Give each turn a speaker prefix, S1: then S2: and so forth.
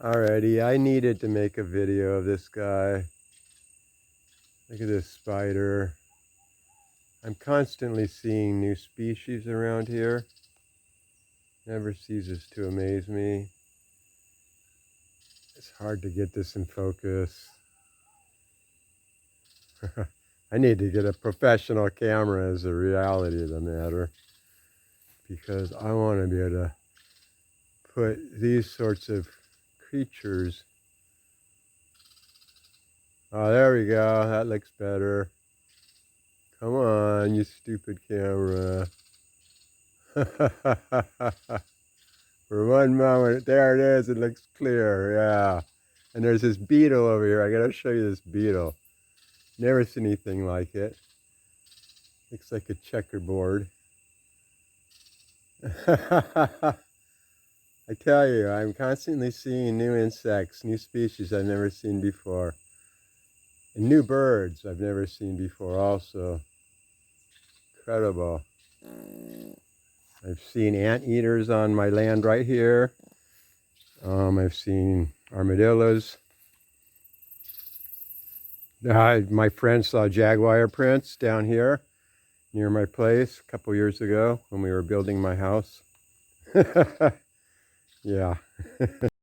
S1: Alrighty, I needed to make a video of this guy. Look at this spider. I'm constantly seeing new species around here. Never ceases to amaze me. It's hard to get this in focus. I need to get a professional camera as the reality of the matter, because I want to be able to put these sorts of creatures. Oh, there we go. That looks better. Come on, you stupid camera. For one moment, there it is. It looks clear. Yeah. And there's this beetle over here. I gotta show you this beetle. Never seen anything like it. Looks like a checkerboard. I tell you, I'm constantly seeing new insects, new species I've never seen before. And new birds I've never seen before also. Incredible. I've seen anteaters on my land right here. I've seen armadillos. My friend saw jaguar prints down here near my place a couple years ago when we were building my house. Yeah.